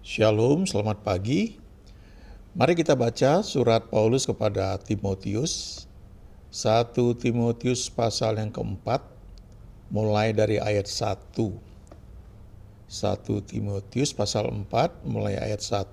Shalom, selamat pagi. Mari kita baca surat Paulus kepada Timotius, 1 Timotius pasal yang keempat, mulai dari ayat 1. 1 Timotius pasal 4, mulai ayat 1.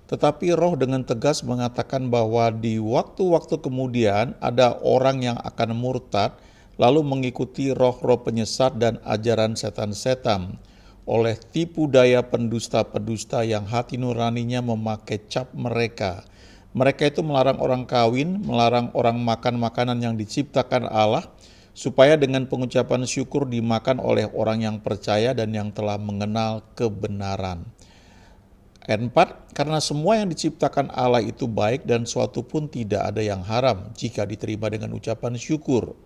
Tetapi roh dengan tegas mengatakan bahwa di waktu-waktu kemudian ada orang yang akan murtad, lalu mengikuti roh-roh penyesat dan ajaran setan-setan, oleh tipu daya pendusta-pendusta yang hati nuraninya memakai cap mereka. Mereka itu melarang orang kawin, melarang orang makan makanan yang diciptakan Allah, supaya dengan pengucapan syukur dimakan oleh orang yang percaya dan yang telah mengenal kebenaran. Ayat 4, karena semua yang diciptakan Allah itu baik dan suatu pun tidak ada yang haram jika diterima dengan ucapan syukur.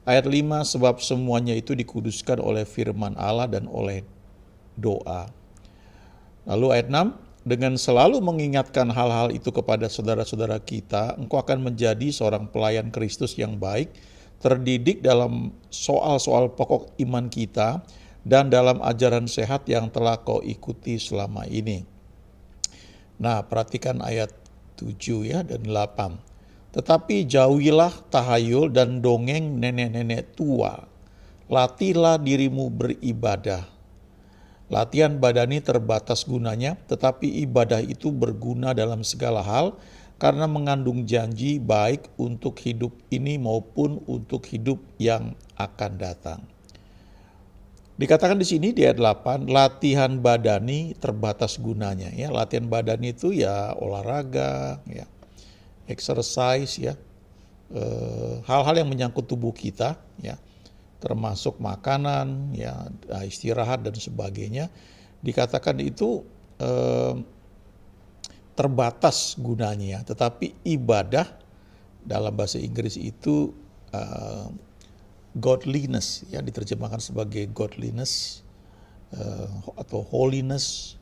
Ayat 5, sebab semuanya itu dikuduskan oleh firman Allah dan oleh doa. Lalu ayat 6, dengan selalu mengingatkan hal-hal itu kepada saudara-saudara kita, engkau akan menjadi seorang pelayan Kristus yang baik, terdidik dalam soal-soal pokok iman kita, dan dalam ajaran sehat yang telah kau ikuti selama ini. Nah, perhatikan ayat 7 ya dan 8. Tetapi jauhilah tahayul dan dongeng nenek-nenek tua. Latihlah dirimu beribadah. Latihan badani terbatas gunanya, tetapi ibadah itu berguna dalam segala hal karena mengandung janji baik untuk hidup ini maupun untuk hidup yang akan datang. Dikatakan di sini di ayat 8, latihan badani terbatas gunanya. Ya, latihan badani itu ya olahraga, ya, exercise, ya, hal-hal yang menyangkut tubuh kita, ya, termasuk makanan, ya, istirahat dan sebagainya, dikatakan itu terbatas gunanya. Tetapi ibadah dalam bahasa Inggris itu godliness, ya, diterjemahkan sebagai godliness atau holiness.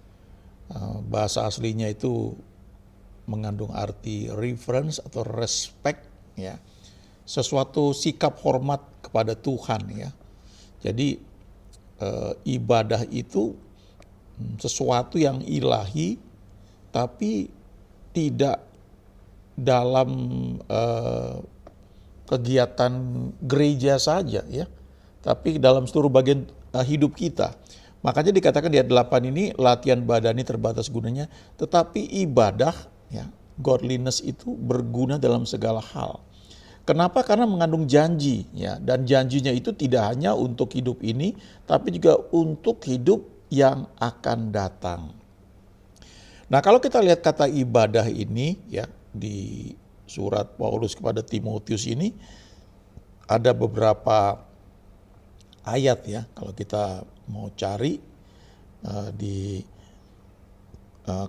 Bahasa aslinya itu mengandung arti reverence atau respect, ya, sesuatu sikap hormat kepada Tuhan, ya. Jadi ibadah itu sesuatu yang ilahi, tapi tidak dalam kegiatan gereja saja, ya, tapi dalam seluruh bagian hidup kita. Makanya dikatakan di ayat 8 ini latihan badani terbatas gunanya, tetapi ibadah, ya, godliness itu berguna dalam segala hal. Kenapa? Karena mengandung janji, ya, dan janjinya itu tidak hanya untuk hidup ini, tapi juga untuk hidup yang akan datang. Nah, kalau kita lihat kata ibadah ini, ya, di surat Paulus kepada Timotius ini ada beberapa ayat, ya, kalau kita mau cari di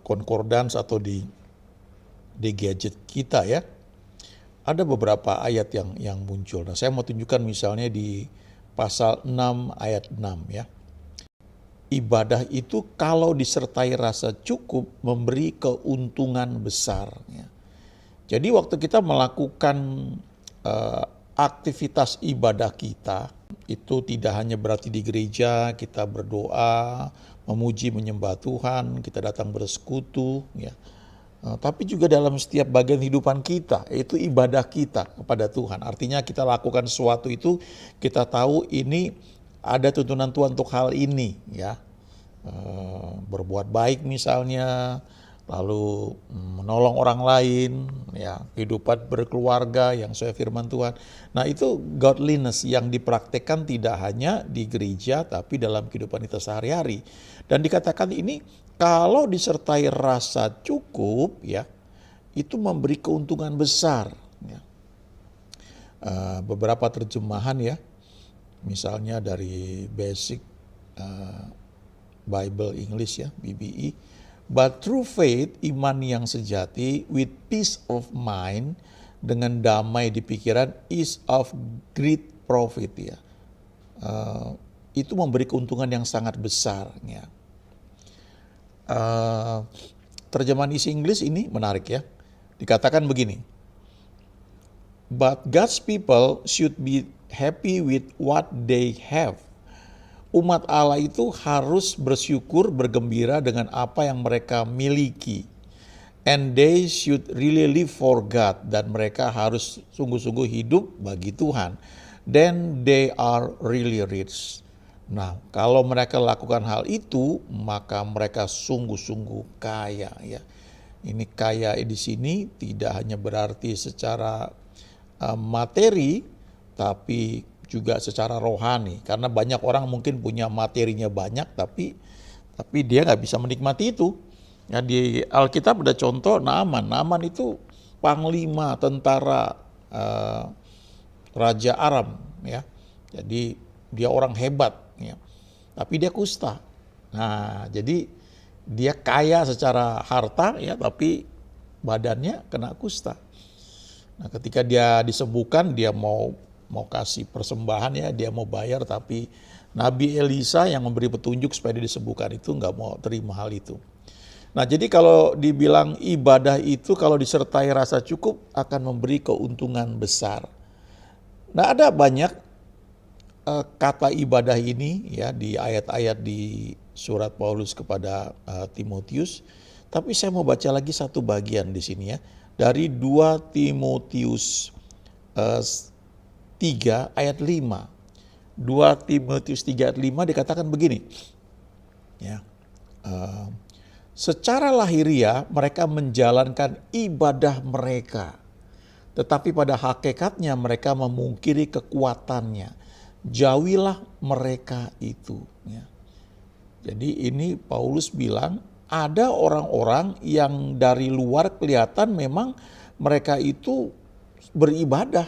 concordance atau di gadget kita, ya. Ada beberapa ayat yang muncul. Nah, saya mau tunjukkan misalnya di pasal 6 ayat 6, ya. Ibadah itu kalau disertai rasa cukup memberi keuntungan besar, ya. Jadi waktu kita melakukan aktivitas ibadah kita, itu tidak hanya berarti di gereja kita berdoa, memuji menyembah Tuhan, kita datang bersekutu, ya. Tapi juga dalam setiap bagian kehidupan kita, yaitu ibadah kita kepada Tuhan. Artinya kita lakukan sesuatu itu, kita tahu ini ada tuntunan Tuhan untuk hal ini, ya. Berbuat baik misalnya, lalu menolong orang lain, ya, kehidupan berkeluarga yang sesuai firman Tuhan. Nah, itu godliness yang dipraktekkan tidak hanya di gereja, tapi dalam kehidupan kita sehari-hari. Dan dikatakan ini kalau disertai rasa cukup, ya, itu memberi keuntungan besar, ya. Beberapa terjemahan, ya, misalnya dari Basic Bible English, ya, BBE, but through faith, iman yang sejati, with peace of mind, dengan damai di pikiran, is of great profit, ya. Itu memberi keuntungan yang sangat besar, ya. Terjemahan isi Inggris ini menarik, ya. Dikatakan begini, but God's people should be happy with what they have. umat Allah itu harus bersyukur, bergembira dengan apa yang mereka miliki. And they should really live for God. Dan mereka harus sungguh-sungguh hidup bagi Tuhan. Then they are really rich. Nah, kalau mereka lakukan hal itu, maka mereka sungguh-sungguh kaya ya. Ini kaya di sini tidak hanya berarti secara materi, tapi juga secara rohani. Karena banyak orang mungkin punya materinya banyak, tapi dia nggak bisa menikmati itu. Ya, di Alkitab ada contoh Naaman. Naaman itu panglima tentara Raja Aram, ya. Jadi dia orang hebat, ya. Tapi dia kusta. Nah, jadi dia kaya secara harta, ya, tapi badannya kena kusta. Nah, ketika dia disembuhkan, dia mau kasih persembahan, ya, dia mau bayar, tapi Nabi Elisa yang memberi petunjuk supaya dia disembuhkan itu nggak mau terima hal itu. Nah, jadi kalau dibilang ibadah itu kalau disertai rasa cukup akan memberi keuntungan besar. Nah, ada banyak kata ibadah ini ya di ayat-ayat di surat Paulus kepada Timotius. Tapi saya mau baca lagi satu bagian di sini ya. Dari 2 Timotius 3 ayat 5. 2 Timotius 3 ayat 5 dikatakan begini. Ya. Secara lahiriah mereka menjalankan ibadah mereka. Tetapi pada hakikatnya mereka memungkiri kekuatannya. Jauhilah mereka itu. Ya. Jadi ini Paulus bilang ada orang-orang yang dari luar kelihatan memang mereka itu beribadah.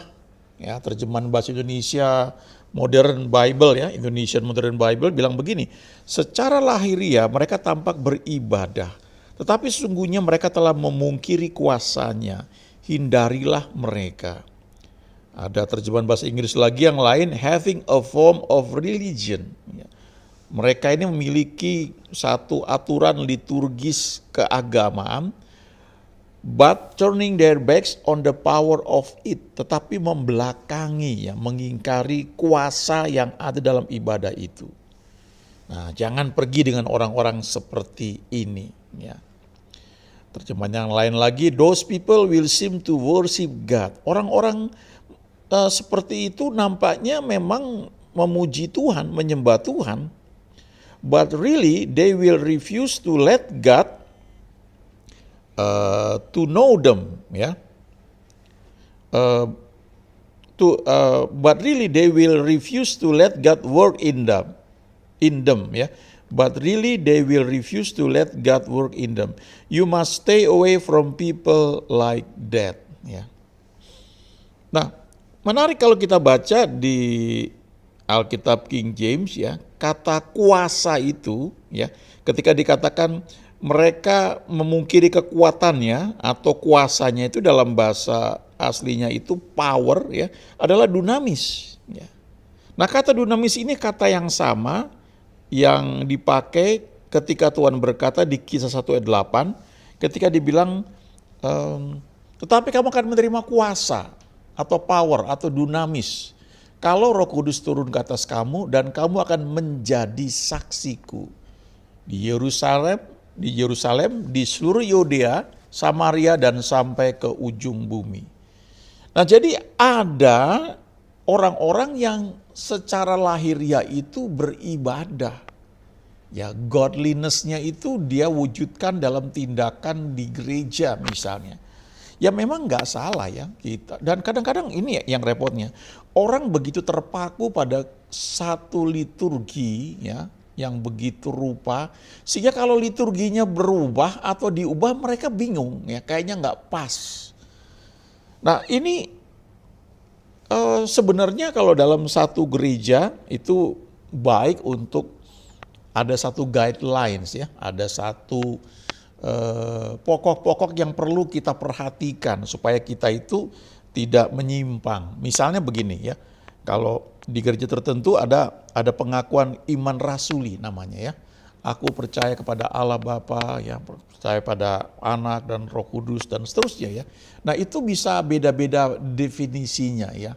Ya, terjemahan bahasa Indonesia Modern Bible ya, Indonesian Modern Bible bilang begini, secara lahiriah mereka tampak beribadah, tetapi sesungguhnya mereka telah memungkiri kuasanya, hindarilah mereka. Ada terjemahan bahasa Inggris lagi yang lain, having a form of religion. Mereka ini memiliki satu aturan liturgis keagamaan, but turning their backs on the power of it, tetapi membelakangi, ya, mengingkari kuasa yang ada dalam ibadah itu. Nah, jangan pergi dengan orang-orang seperti ini. Ya. Terjemahan yang lain lagi, those people will seem to worship God. Orang-orang seperti itu nampaknya memang memuji Tuhan, menyembah Tuhan, but really they will refuse to let God to know them, ya. But really they will refuse to let God work in them, ya. But really they will refuse to let God work in them. You must stay away from people like that, ya. Nah, menarik kalau kita baca di Alkitab King James ya, kata kuasa itu ya, ketika dikatakan mereka memungkiri kekuatannya atau kuasanya itu dalam bahasa aslinya itu power ya, adalah dunamis ya. Nah, kata dunamis ini kata yang sama yang dipakai ketika Tuhan berkata di Kisah 1 ayat 8 ketika dibilang tetapi kamu akan menerima kuasa atau power atau dunamis kalau Roh Kudus turun ke atas kamu dan kamu akan menjadi saksiku di Yerusalem, di seluruh Yudea, Samaria dan sampai ke ujung bumi. Nah, jadi ada orang-orang yang secara lahiriah itu beribadah. Ya, godliness-nya itu dia wujudkan dalam tindakan di gereja misalnya. Ya memang nggak salah ya kita. Dan kadang-kadang ini yang repotnya. Orang begitu terpaku pada satu liturgi ya yang begitu rupa. Sehingga kalau liturginya berubah atau diubah mereka bingung ya. Kayaknya nggak pas. Nah ini sebenarnya kalau dalam satu gereja itu baik untuk ada satu guidelines ya. Ada satu pokok-pokok yang perlu kita perhatikan supaya kita itu tidak menyimpang. Misalnya begini ya, kalau di gereja tertentu ada pengakuan iman rasuli namanya ya. Aku percaya kepada Allah Bapa, ya, percaya pada Anak dan Roh Kudus dan seterusnya ya. Nah itu bisa beda-beda definisinya ya.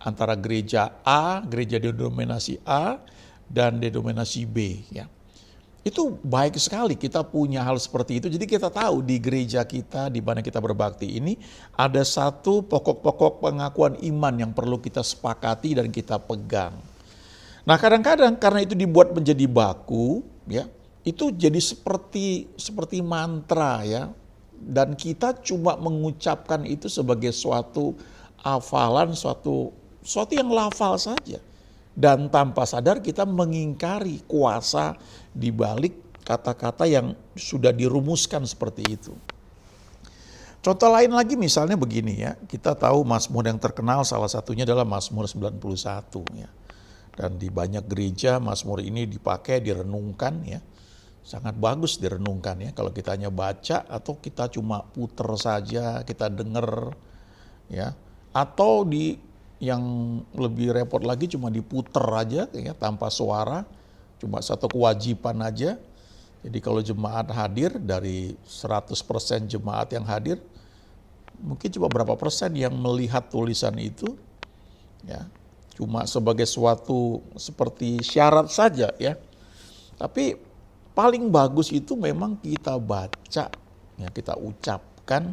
Antara gereja A, gereja denominasi A dan denominasi B, ya. Itu baik sekali kita punya hal seperti itu. Jadi kita tahu di gereja kita di mana kita berbakti ini ada satu pokok-pokok pengakuan iman yang perlu kita sepakati dan kita pegang. Nah, kadang-kadang karena itu dibuat menjadi baku, ya, itu jadi seperti mantra, ya. Dan kita cuma mengucapkan itu sebagai suatu hafalan, suatu yang lafal saja. Dan tanpa sadar kita mengingkari kuasa di balik kata-kata yang sudah dirumuskan seperti itu. Contoh lain lagi misalnya begini, ya. Kita tahu Mazmur yang terkenal salah satunya adalah Mazmur 91, ya. Dan di banyak gereja Mazmur ini dipakai, direnungkan, ya. Sangat bagus direnungkan, ya. Kalau kita hanya baca atau kita cuma puter saja, kita dengar, ya. Atau yang lebih repot lagi cuma diputer aja, ya, tanpa suara, cuma satu kewajiban aja. Jadi kalau jemaat hadir, dari 100% jemaat yang hadir, mungkin cuma berapa persen yang melihat tulisan itu, ya, cuma sebagai suatu seperti syarat saja, ya. Tapi paling bagus itu memang kita baca, ya, kita ucapkan,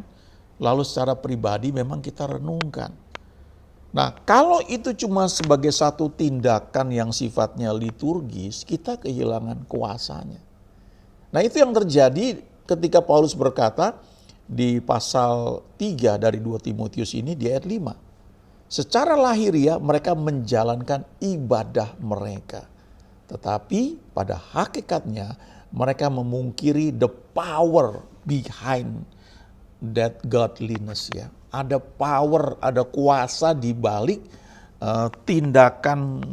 lalu secara pribadi memang kita renungkan. Nah, kalau itu cuma sebagai satu tindakan yang sifatnya liturgis, kita kehilangan kuasanya. Nah, itu yang terjadi ketika Paulus berkata di pasal 3 dari 2 Timotius ini di ayat 5. Secara lahiriah mereka menjalankan ibadah mereka. Tetapi pada hakikatnya mereka memungkiri the power behind that godliness, ya. Ada power, ada kuasa di balik tindakan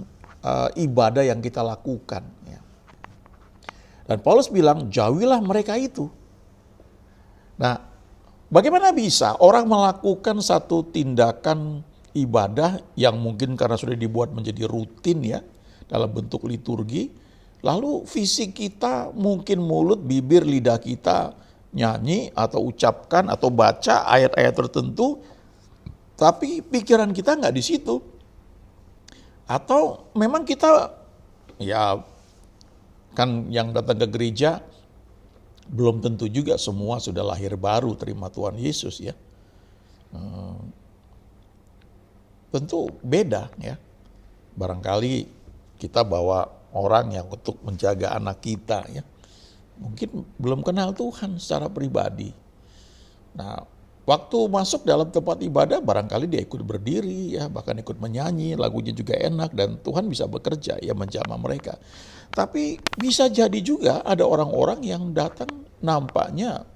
ibadah yang kita lakukan, ya. Dan Paulus bilang, jauhilah mereka itu. Nah, bagaimana bisa orang melakukan satu tindakan ibadah yang mungkin karena sudah dibuat menjadi rutin, ya, dalam bentuk liturgi, lalu fisik kita, mungkin mulut, bibir, lidah kita nyanyi atau ucapkan atau baca ayat-ayat tertentu, tapi pikiran kita nggak di situ. Atau memang kita, ya, kan yang datang ke gereja belum tentu juga semua sudah lahir baru terima Tuhan Yesus, ya. Tentu beda, ya. Barangkali kita bawa orang yang untuk menjaga anak kita, ya, mungkin belum kenal Tuhan secara pribadi. Nah, waktu masuk dalam tempat ibadah barangkali dia ikut berdiri, ya, bahkan ikut menyanyi, lagunya juga enak dan Tuhan bisa bekerja, ya, menjamah mereka. Tapi bisa jadi juga ada orang-orang yang datang nampaknya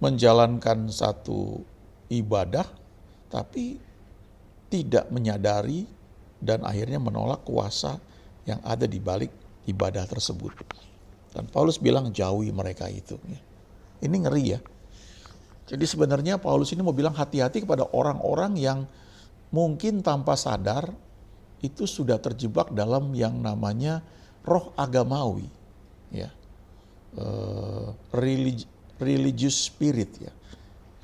menjalankan satu ibadah tapi tidak menyadari dan akhirnya menolak kuasa yang ada di balik ibadah tersebut. Dan Paulus bilang jauhi mereka itu, ya. Ini ngeri, ya. Jadi sebenarnya Paulus ini mau bilang hati-hati kepada orang-orang yang mungkin tanpa sadar itu sudah terjebak dalam yang namanya roh agamawi, ya. Religious spirit, ya.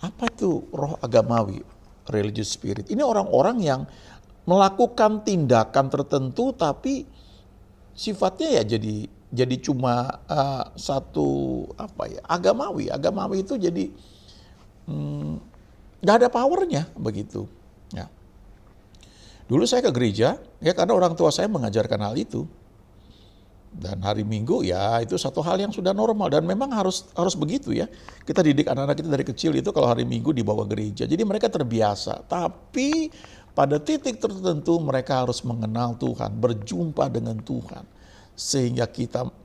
Apa itu roh agamawi, religious spirit? Ini orang-orang yang melakukan tindakan tertentu tapi sifatnya, ya, jadi cuma satu agamawi. Agamawi itu jadi nggak ada powernya begitu. Ya. Dulu saya ke gereja, ya, karena orang tua saya mengajarkan hal itu. Dan hari Minggu, ya, itu satu hal yang sudah normal dan memang harus begitu, ya. Kita didik anak-anak kita dari kecil itu kalau hari Minggu dibawa gereja. Jadi mereka terbiasa. Tapi pada titik tertentu mereka harus mengenal Tuhan, berjumpa dengan Tuhan. Sehingga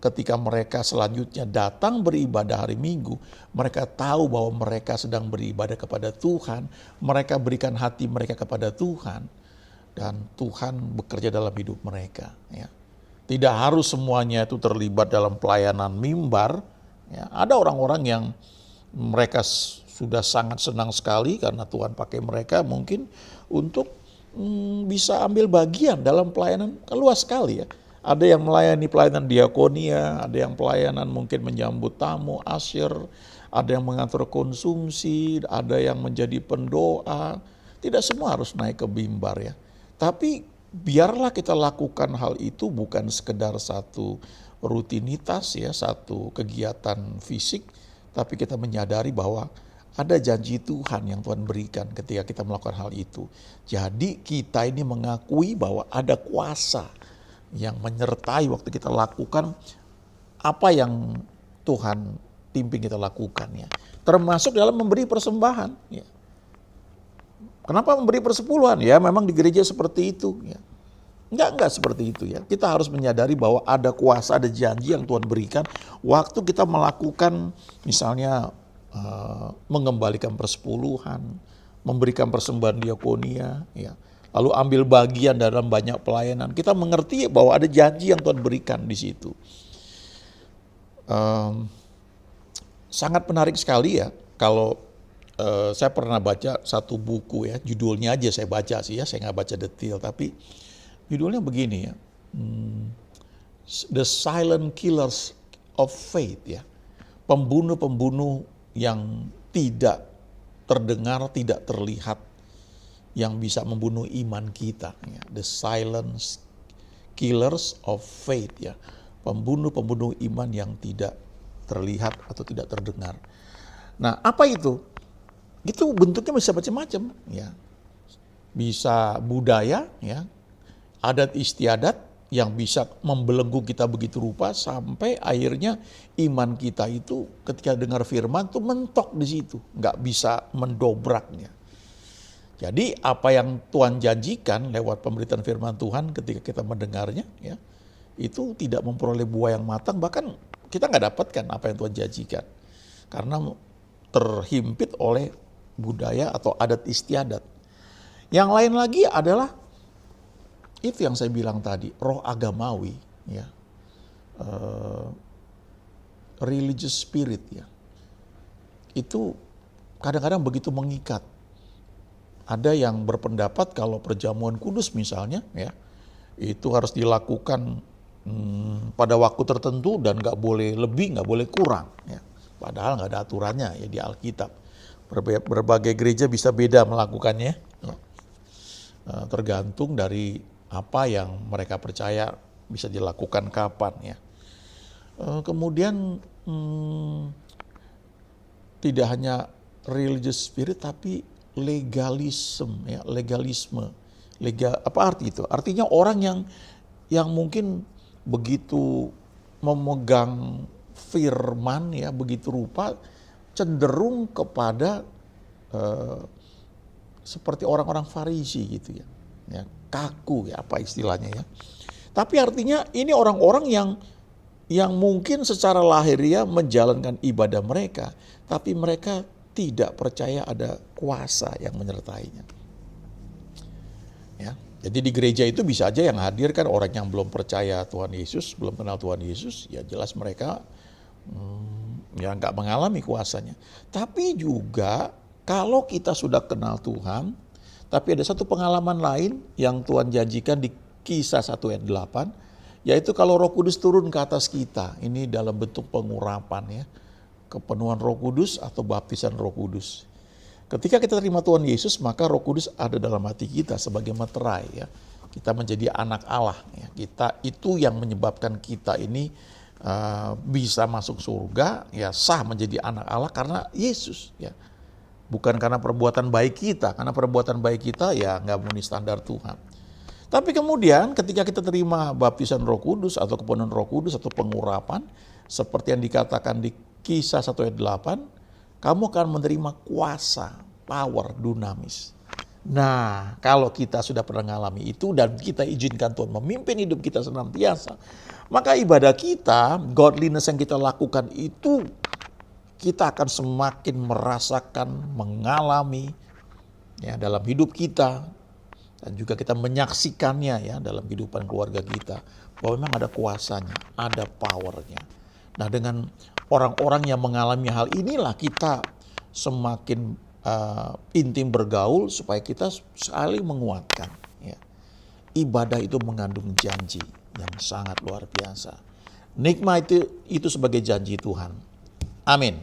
ketika mereka selanjutnya datang beribadah hari Minggu, mereka tahu bahwa mereka sedang beribadah kepada Tuhan, mereka berikan hati mereka kepada Tuhan, dan Tuhan bekerja dalam hidup mereka, ya. Tidak harus semuanya itu terlibat dalam pelayanan mimbar, ya. Ada orang-orang yang mereka sudah sangat senang sekali karena Tuhan pakai mereka mungkin untuk bisa ambil bagian dalam pelayanan luas sekali, ya. Ada yang melayani pelayanan diakonia, ada yang pelayanan mungkin menyambut tamu, asyir, ada yang mengatur konsumsi, ada yang menjadi pendoa. Tidak semua harus naik ke mimbar, ya. Tapi biarlah kita lakukan hal itu bukan sekedar satu rutinitas ya, satu kegiatan fisik, tapi kita menyadari bahwa ada janji Tuhan yang Tuhan berikan ketika kita melakukan hal itu. Jadi kita ini mengakui bahwa ada kuasa yang menyertai waktu kita lakukan apa yang Tuhan pimpin kita lakukan ya. Termasuk dalam memberi persembahan ya. Kenapa memberi persepuluhan? Ya memang di gereja seperti itu ya. Enggak seperti itu ya. Kita harus menyadari bahwa ada kuasa, ada janji yang Tuhan berikan waktu kita melakukan misalnya mengembalikan persepuluhan, memberikan persembahan diakonia, ya. Lalu ambil bagian dalam banyak pelayanan. Kita mengerti bahwa ada janji yang Tuhan berikan di situ. Sangat menarik sekali ya kalau saya pernah baca satu buku ya, judulnya aja saya baca sih ya, saya nggak baca detail, tapi judulnya begini ya, The Silent Killers of Faith ya, pembunuh-pembunuh yang tidak terdengar, tidak terlihat, yang bisa membunuh iman kita ya. The Silent Killers of Faith ya, pembunuh-pembunuh iman yang tidak terlihat atau tidak terdengar. Nah, apa itu? Itu bentuknya bisa macam-macam ya. Bisa budaya ya, adat istiadat yang bisa membelenggu kita begitu rupa sampai akhirnya iman kita itu ketika dengar firman tuh mentok di situ, nggak bisa mendobraknya. Jadi apa yang Tuhan janjikan lewat pemberitaan firman Tuhan ketika kita mendengarnya ya, itu tidak memperoleh buah yang matang, bahkan kita nggak dapatkan apa yang Tuhan janjikan karena terhimpit oleh budaya atau adat istiadat. Yang lain lagi adalah itu yang saya bilang tadi, roh agamawi, ya, religious spirit, ya, itu kadang-kadang begitu mengikat. Ada yang berpendapat kalau perjamuan kudus misalnya, ya, itu harus dilakukan pada waktu tertentu dan nggak boleh lebih, nggak boleh kurang, ya. Padahal nggak ada aturannya ya di Alkitab. Berbagai gereja bisa beda melakukannya, ya. Tergantung dari apa yang mereka percaya bisa dilakukan kapan ya. Kemudian tidak hanya religious spirit tapi legalisme ya, legalisme. Apa arti itu? Artinya orang yang mungkin begitu memegang firman ya begitu rupa cenderung kepada seperti orang-orang Farisi gitu ya. Ya, kaku ya apa istilahnya ya. Tapi artinya ini orang-orang yang mungkin secara lahiriah menjalankan ibadah mereka, tapi mereka tidak percaya ada kuasa yang menyertainya. Ya, jadi di gereja itu bisa aja yang hadir kan orang yang belum percaya Tuhan Yesus, belum kenal Tuhan Yesus, ya jelas mereka ya nggak mengalami kuasanya. Tapi juga kalau kita sudah kenal Tuhan, tapi ada satu pengalaman lain yang Tuhan janjikan di Kisah 1 ayat 8, yaitu kalau Roh Kudus turun ke atas kita, ini dalam bentuk pengurapan ya, kepenuhan Roh Kudus atau baptisan Roh Kudus. Ketika kita terima Tuhan Yesus, maka Roh Kudus ada dalam hati kita sebagai materai ya. Kita menjadi anak Allah ya. Kita itu yang menyebabkan kita ini bisa masuk surga ya, sah menjadi anak Allah karena Yesus ya. Bukan karena perbuatan baik kita, karena perbuatan baik kita ya nggak memenuhi standar Tuhan. Tapi kemudian ketika kita terima baptisan Roh Kudus atau kepenuhan Roh Kudus atau pengurapan, seperti yang dikatakan di Kisah 1 ayat 8, kamu akan menerima kuasa, power, dunamis. Nah, kalau kita sudah pernah mengalami itu dan kita izinkan Tuhan memimpin hidup kita senantiasa, maka ibadah kita, godliness yang kita lakukan itu, kita akan semakin merasakan, mengalami ya dalam hidup kita dan juga kita menyaksikannya ya dalam kehidupan keluarga kita bahwa memang ada kuasanya, ada powernya. Nah, dengan orang-orang yang mengalami hal inilah kita semakin intim bergaul supaya kita saling menguatkan ya. Ibadah itu mengandung janji yang sangat luar biasa. Nikmat itu sebagai janji Tuhan. Amin.